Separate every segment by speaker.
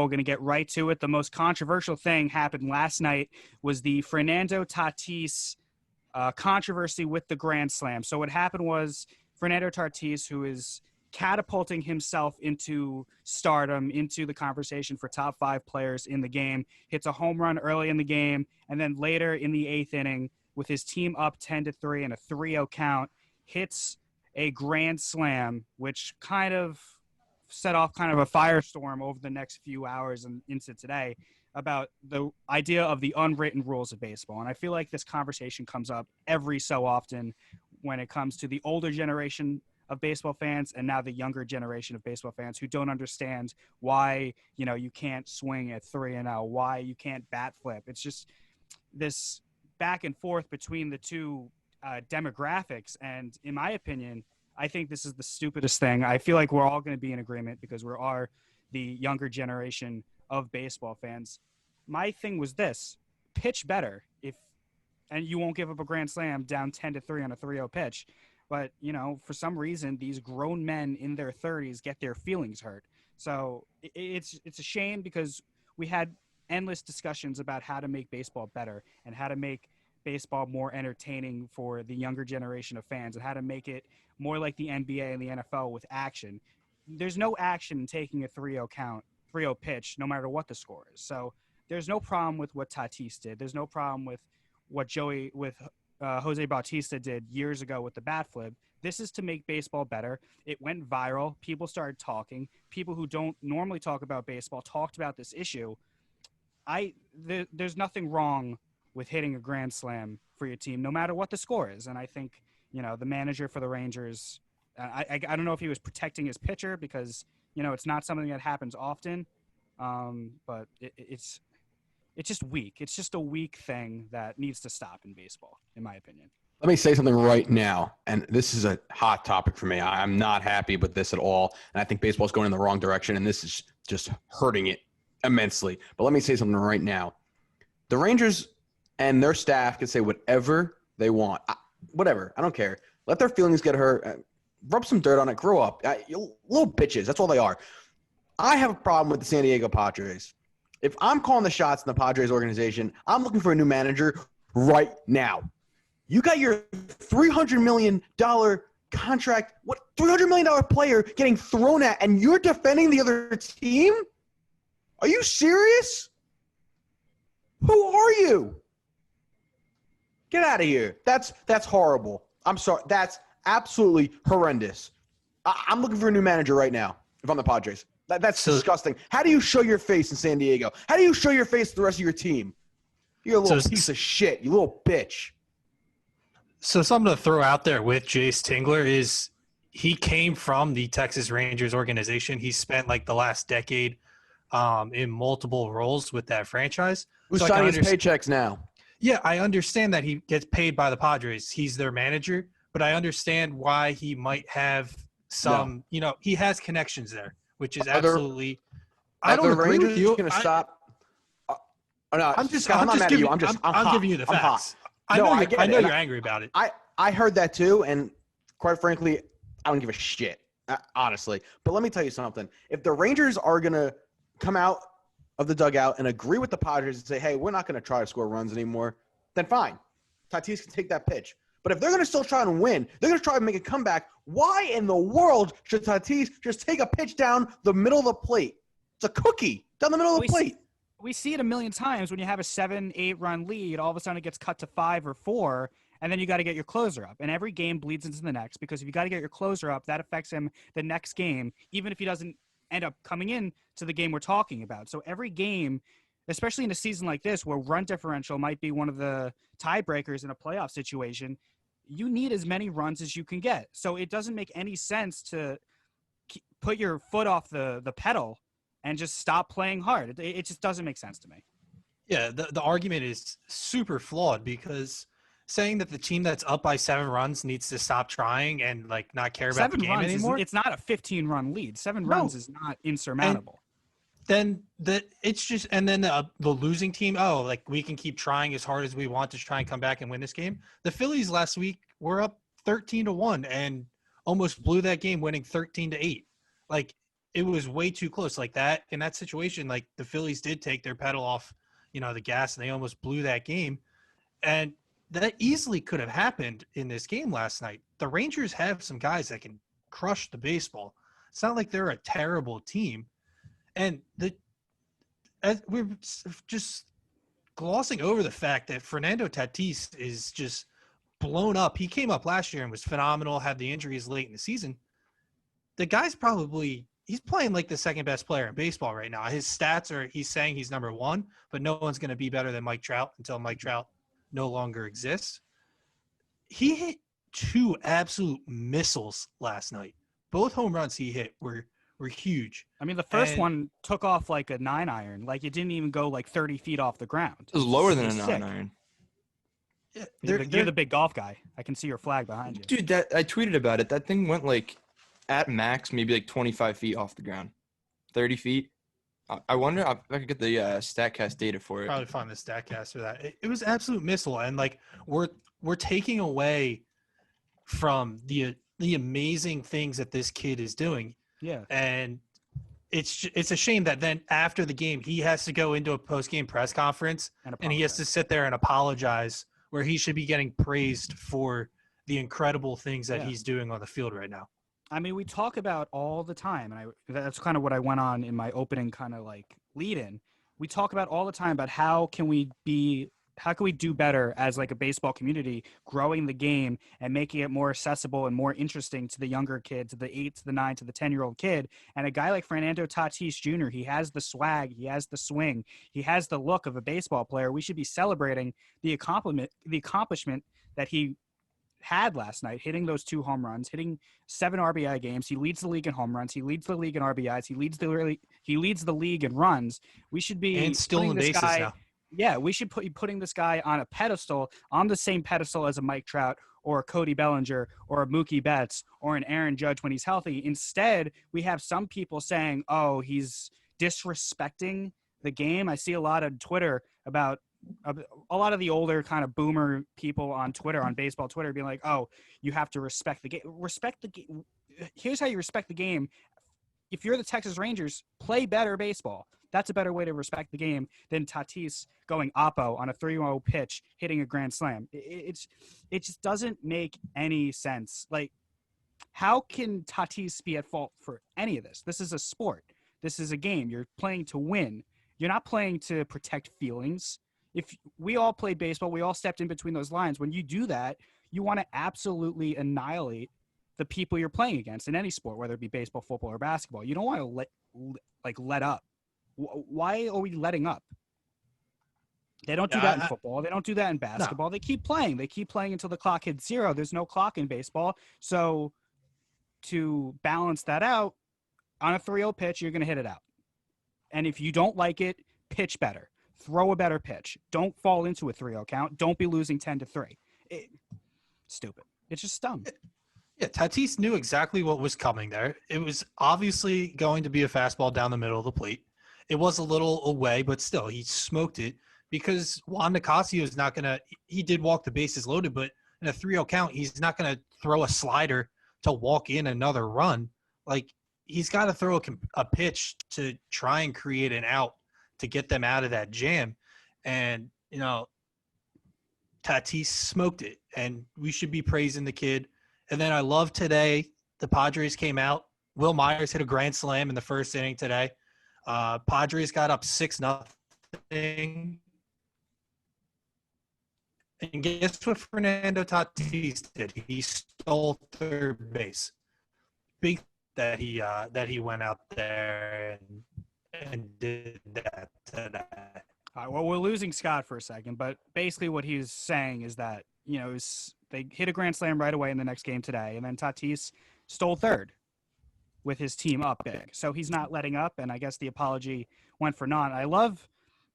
Speaker 1: We're going to get right to it. The most controversial thing happened last night was the Fernando Tatis controversy with the Grand Slam. So what happened was Fernando Tatis, who is catapulting himself into stardom, into the conversation for top 5 players in the game, hits a home run early in the game, and then later in the 8th inning, with his team up 10-3 and a 3-0 count, hits a grand slam, which kind of set off kind of a firestorm over the next few hours and into today about the idea of the unwritten rules of baseball. And I feel like this conversation comes up every so often when it comes to the older generation of baseball fans and now the younger generation of baseball fans who don't understand why, you can't swing at 3-0, why you can't bat flip. It's just this back and forth between the two demographics. And in my opinion, I think this is the stupidest thing. I feel like we're all going to be in agreement because we are the younger generation of baseball fans. My thing was this: pitch better and you won't give up a grand slam down 10-3 on a 3-0 pitch. But, for some reason, these grown men in their 30s get their feelings hurt. So it's a shame because we had endless discussions about how to make baseball better and how to make baseball more entertaining for the younger generation of fans and how to make it more like the NBA and the NFL with action. There's no action in taking a 3-0 count, 3-0 pitch, no matter what the score is. So there's no problem with what Tatis did. There's no problem with what Jose Bautista did years ago with the bat flip. This is to make baseball better. It went viral. People started talking. People who don't normally talk about baseball talked about this issue. There's nothing wrong with hitting a grand slam for your team, no matter what the score is. And I think, the manager for the Rangers, I don't know if he was protecting his pitcher because, it's not something that happens often. But it's just weak. It's just a weak thing that needs to stop in baseball, in my opinion.
Speaker 2: Let me say something right now, and this is a hot topic for me. I'm not happy with this at all, and I think baseball is going in the wrong direction, and this is just hurting it immensely. But let me say something right now. The Rangers and their staff can say whatever they want. Whatever. I don't care. Let their feelings get hurt. Rub some dirt on it. Grow up. Little bitches. That's all they are. I have a problem with the San Diego Padres. If I'm calling the shots in the Padres organization, I'm looking for a new manager right now. You got your $300 million contract, $300 million player getting thrown at, and you're defending the other team? Are you serious? Who are you? Get out of here. That's horrible. I'm sorry. That's absolutely horrendous. I'm looking for a new manager right now if I'm the Padres. That's disgusting. How do you show your face in San Diego? How do you show your face to the rest of your team? You're a little piece of shit. You little bitch.
Speaker 3: So something to throw out there with Jace Tingler is he came from the Texas Rangers organization. He spent the last decade in multiple roles with that franchise.
Speaker 2: Who's signing his paychecks now?
Speaker 3: Yeah, I understand that he gets paid by the Padres. He's their manager, but I understand why he might have some, he has connections there, which is absolutely – I don't agree with you.
Speaker 2: Going to stop? No,
Speaker 3: I'm giving you the facts. I know you're angry about it.
Speaker 2: I heard that too, and quite frankly, I don't give a shit, honestly. But let me tell you something. If the Rangers are going to come out of the dugout and agree with the Padres and say, hey, we're not going to try to score runs anymore, then fine. Tatis can take that pitch. But if they're going to still try and win, they're going to try and make a comeback, why in the world should Tatis just take a pitch down the middle of the plate? It's a cookie down the middle of the plate.
Speaker 1: We see it a million times when you have a 7-8 run lead, all of a sudden it gets cut to 5 or 4, and then you got to get your closer up. And every game bleeds into the next because if you got to get your closer up, that affects him the next game, even if he doesn't end up coming in to the game we're talking about. So every game, especially in a season like this where run differential might be one of the tiebreakers in a playoff situation, you need as many runs as you can get. So it doesn't make any sense to put your foot off the pedal and just stop playing hard. It just doesn't make sense to me.
Speaker 3: Yeah, the argument is super flawed because saying that the team that's up by 7 runs needs to stop trying and not care about the game anymore.
Speaker 1: It's not a 15-run lead. 7 runs is not insurmountable.
Speaker 3: And then it's just – and then the losing team, we can keep trying as hard as we want to try and come back and win this game. The Phillies last week were up 13-1 and almost blew that game, winning 13-8. it was way too close. Like that in that situation, like the Phillies did take their pedal off, the gas, and they almost blew that game. And that easily could have happened in this game last night. The Rangers have some guys that can crush the baseball. It's not like they're a terrible team. And we're just glossing over the fact that Fernando Tatis is just blown up. He came up last year and was phenomenal, had the injuries late in the season. The guy's he's playing like the second best player in baseball right now. His stats are, he's saying he's number one, but no one's going to be better than Mike Trout until Mike Trout no longer exists. He hit 2 absolute missiles last night. Both home runs he hit were huge.
Speaker 1: I mean, the first one took off like a 9-iron. Like, it didn't even go like 30 feet off the ground.
Speaker 4: It was lower than a 9-iron.
Speaker 3: Yeah,
Speaker 1: you're the big golf guy. I can see your flag behind you.
Speaker 4: Dude, I tweeted about it. That thing went like at max maybe like 25 feet off the ground. 30 feet. I wonder if I could get the StatCast data for it.
Speaker 3: Probably find the StatCast for that. It was absolute missile, and like we're taking away from the amazing things that this kid is doing.
Speaker 1: Yeah.
Speaker 3: And it's a shame that then after the game he has to go into a post-game press conference and he has to sit there and apologize, where he should be getting praised for the incredible things that he's doing on the field right now.
Speaker 1: I mean, we talk about all the time, and that's kind of what I went on in my opening kind of like lead-in. We talk about all the time about how can we do better as like a baseball community, growing the game and making it more accessible and more interesting to the younger kid, to the 8 to the 9 to the 10-year-old kid. And a guy like Fernando Tatis Jr., he has the swag, he has the swing, he has the look of a baseball player. We should be celebrating the accomplishment that he had last night, hitting those 2 home runs, hitting 7 RBI games. He leads the league in home runs. He leads the league in RBIs. He leads the league in runs. We should be
Speaker 3: and stealing bases now.
Speaker 1: Yeah, we should be putting this guy on a pedestal, on the same pedestal as a Mike Trout or a Cody Bellinger or a Mookie Betts or an Aaron Judge when he's healthy. Instead, we have some people saying, oh, he's disrespecting the game. I see a lot of Twitter about a lot of the older kind of boomer people on Twitter, on baseball Twitter, being like, oh, you have to respect the game. Respect the game. Here's how you respect the game. If you're the Texas Rangers, play better baseball. That's a better way to respect the game than Tatis going oppo on a 3-0 pitch, hitting a grand slam. It just doesn't make any sense. Like, how can Tatis be at fault for any of this? This is a sport. This is a game. You're playing to win. You're not playing to protect feelings. If we all played baseball, we all stepped in between those lines. When you do that, you want to absolutely annihilate the people you're playing against in any sport, whether it be baseball, football, or basketball. You don't want to let up. Why are we letting up? They don't do that in football. They don't do that in basketball. No. They keep playing. They keep playing until the clock hits 0. There's no clock in baseball. So to balance that out, on a 3-0 pitch, you're going to hit it out. And if you don't like it, pitch better. Throw a better pitch. Don't fall into a 3-0 count. Don't be losing 10-3. Stupid. It's just dumb.
Speaker 3: Yeah, Tatis knew exactly what was coming there. It was obviously going to be a fastball down the middle of the plate. It was a little away, but still, he smoked it because Juan Nicasio is not going to – he did walk the bases loaded, but in a 3-0 count, he's not going to throw a slider to walk in another run. Like, he's got to throw a pitch to try and create an out to get them out of that jam. And, Tatis smoked it, and we should be praising the kid. And then I love today, the Padres came out. Will Myers hit a grand slam in the first inning today. Padres got up 6-0. And guess what Fernando Tatis did? He stole third base. Big that he went out there and did that today.
Speaker 1: All right, well, we're losing Scott for a second, but basically what he's saying is that, they hit a grand slam right away in the next game today, and then Tatis stole third with his team up big. So he's not letting up, and I guess the apology went for naught. I love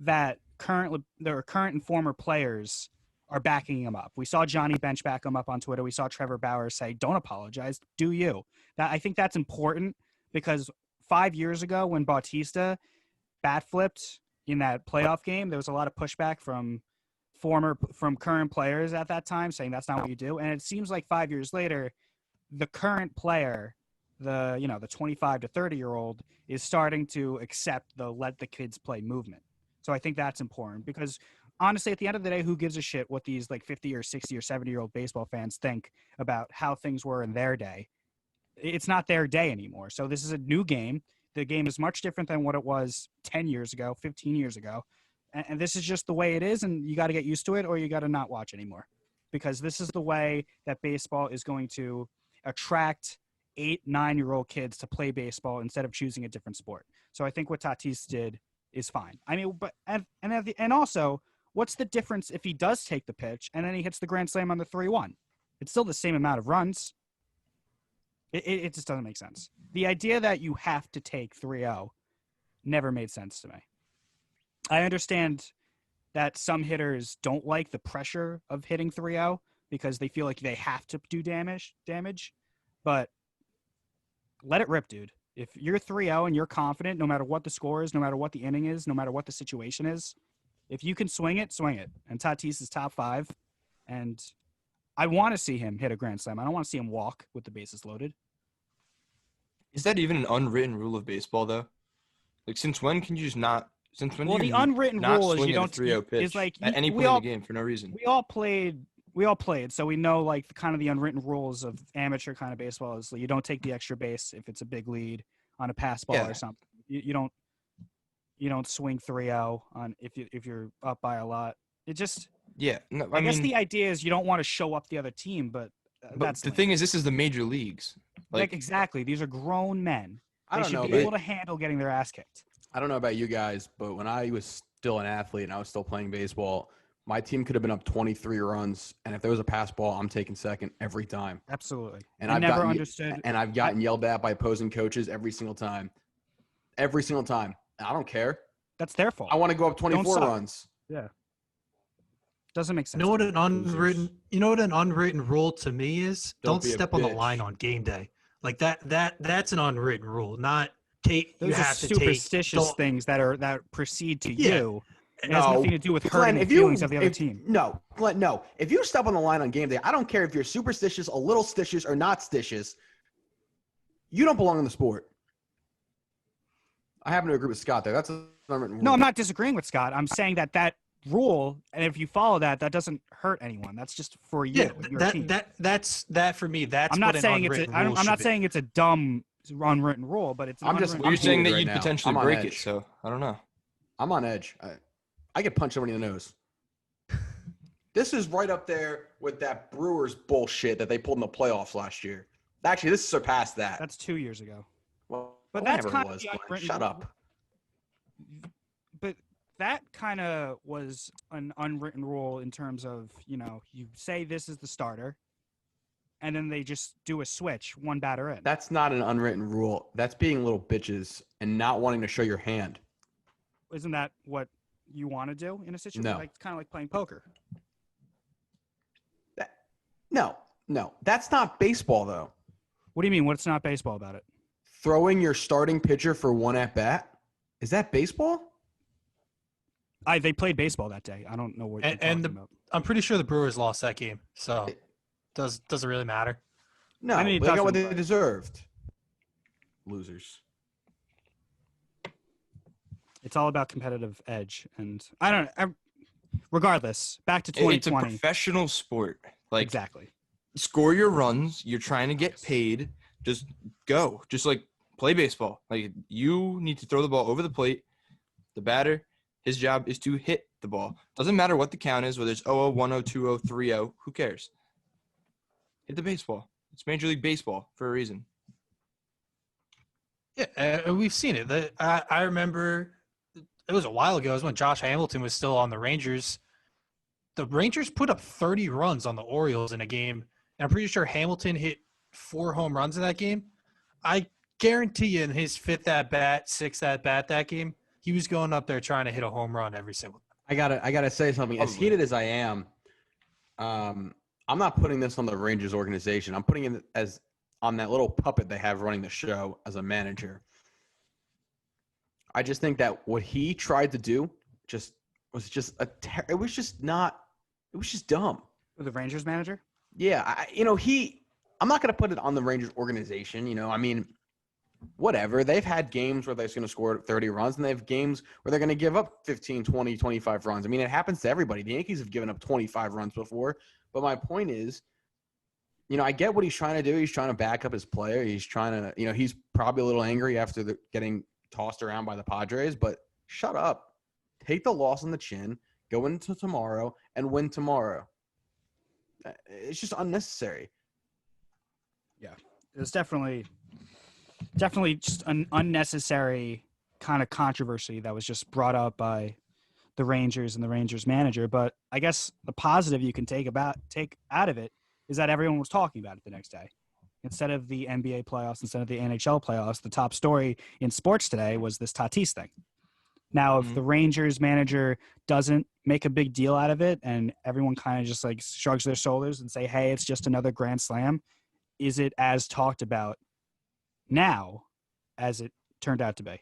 Speaker 1: that current and former players are backing him up. We saw Johnny Bench back him up on Twitter. We saw Trevor Bauer say, don't apologize, do you. I think that's important because 5 years ago when Bautista bat flipped in that playoff game, there was a lot of pushback from current players at that time saying that's not what you do. And it seems like 5 years later, the current player the 25 to 30-year-old is starting to accept the let the kids play movement. So I think that's important because honestly, at the end of the day, who gives a shit what these like 50 or 60 or 70-year-old baseball fans think about how things were in their day? It's not their day anymore. So this is a new game. The game is much different than what it was 10 years ago, 15 years ago. And this is just the way it is, and you got to get used to it or you got to not watch anymore because this is the way that baseball is going to attract 8, 9-year-old kids to play baseball instead of choosing a different sport. So I think what Tatis did is fine. I mean, but and also, what's the difference if he does take the pitch and then he hits the grand slam on the 3-1? It's still the same amount of runs. It just doesn't make sense. The idea that you have to take 3-0 never made sense to me. I understand that some hitters don't like the pressure of hitting 3-0 because they feel like they have to do damage, but let it rip, dude. If you're 3-0 and you're confident, no matter what the score is, no matter what the inning is, no matter what the situation is, if you can swing it, swing it. And Tatis is top 5, and I want to see him hit a grand slam. I don't want to see him walk with the bases loaded.
Speaker 4: Is that even an unwritten rule of baseball, though? Like, since when can you just not? Since when?
Speaker 1: Well,
Speaker 4: do you
Speaker 1: the unwritten
Speaker 4: not
Speaker 1: rule is
Speaker 4: swing
Speaker 1: you
Speaker 4: at a
Speaker 1: don't
Speaker 4: 3-0 pitch
Speaker 1: is like
Speaker 4: at any point in the game for no reason.
Speaker 1: We all played, so we know like the kind of the unwritten rules of amateur kind of baseball is like, you don't take the extra base if it's a big lead on a pass ball or something. You don't swing 3-0 on if you're up by a lot. It just
Speaker 4: No,
Speaker 1: I guess the idea is you don't want to show up the other team, but that's
Speaker 4: the thing is, this is the major leagues.
Speaker 1: Like exactly, these are grown men. They should be able to handle getting their ass kicked.
Speaker 2: I don't know about you guys, but when I was still an athlete and I was still playing baseball, my team could have been up 23 runs, and if there was a pass ball, I'm taking second every time.
Speaker 1: Absolutely.
Speaker 2: And
Speaker 1: I've never understood.
Speaker 2: And I've gotten yelled at by opposing coaches every single time. Every single time. I don't care.
Speaker 1: That's their fault.
Speaker 2: I want to go up 24 runs.
Speaker 1: Yeah. Doesn't make sense.
Speaker 3: You know what an unwritten rule to me is? Don't step on the line on game day. Like that's an unwritten rule. Not take.
Speaker 1: Those are superstitious things that proceed to you. It has nothing to do with hurting the feelings of the other team.
Speaker 2: No, Glenn, no. If you step on the line on game day, I don't care if you're superstitious, a little stitious, or not stitious. You don't belong in the sport. I happen to agree with Scott there. That's an unwritten rule.
Speaker 1: No, I'm not disagreeing with Scott. I'm saying that rule, and if you follow that doesn't hurt anyone. That's just for you.
Speaker 3: Yeah, that's for me. That's
Speaker 1: I'm not saying I'm not saying it's a dumb unwritten rule, but it's.
Speaker 4: You're saying that you'd potentially break it. So I don't know.
Speaker 2: I'm on edge. I get punched somebody in the nose. This is right up there with that Brewers bullshit that they pulled in the playoffs last year. Actually, this surpassed that.
Speaker 1: That's 2 years ago.
Speaker 2: Well,
Speaker 1: but that's
Speaker 2: kind of shut up.
Speaker 1: But that kind of was an unwritten rule in terms of, you say this is the starter, and then they just do a switch, one batter in.
Speaker 2: That's not an unwritten rule. That's being little bitches and not wanting to show your hand.
Speaker 1: Isn't that what you want to do in a situation?
Speaker 2: No.
Speaker 1: Like, kind of like playing poker.
Speaker 2: No. That's not baseball, though.
Speaker 1: What do you mean? What's not baseball about it?
Speaker 2: Throwing your starting pitcher for one at bat? Is that baseball?
Speaker 1: They played baseball that day. I don't know what you're talking about.
Speaker 3: I'm pretty sure the Brewers lost that game, so doesn't really matter.
Speaker 2: No, I mean, they got what they deserved. Losers.
Speaker 1: It's all about competitive edge, and I don't know. Regardless, back to 2020.
Speaker 4: It's a professional sport. Like,
Speaker 1: exactly.
Speaker 4: Score your runs. You're trying to get paid. Just go. Just like play baseball. Like, you need to throw the ball over the plate. The batter, his job is to hit the ball. Doesn't matter what the count is, whether it's 0-0, 1-0, 2-0, 3-0. Who cares? Hit the baseball. It's Major League Baseball for a reason.
Speaker 3: Yeah, we've seen it. I remember it was a while ago. It was when Josh Hamilton was still on the Rangers. The Rangers put up 30 runs on the Orioles in a game, and I'm pretty sure Hamilton hit 4 home runs in that game. I guarantee you in his 5th at-bat, 6th at-bat that game, he was going up there trying to hit a home run every single time.
Speaker 2: I gotta say something. As heated as I am, I'm not putting this on the Rangers organization. I'm putting it as on that little puppet they have running the show as a manager. I just think that what he tried to do was just dumb.
Speaker 1: The Rangers manager?
Speaker 2: Yeah, I'm not going to put it on the Rangers organization. You know, I mean, whatever. They've had games where they're going to score 30 runs, and they have games where they're going to give up 15, 20, 25 runs. I mean, it happens to everybody. The Yankees have given up 25 runs before. But my point is, you know, I get what he's trying to do. He's trying to back up his player. He's trying to, you know, he's probably a little angry after getting tossed around by the Padres, but shut up. Take the loss on the chin, go into tomorrow, and win tomorrow. It's just unnecessary.
Speaker 1: Yeah, it's definitely just an unnecessary kind of controversy that was just brought up by the Rangers and the Rangers manager. But I guess the positive you can take out of it is that everyone was talking about it the next day. Instead of the NBA playoffs, instead of the NHL playoffs, the top story in sports today was this Tatis thing. Now, if the Rangers manager doesn't make a big deal out of it and everyone kind of just like shrugs their shoulders and say, hey, it's just another grand slam, is it as talked about now as it turned out to be?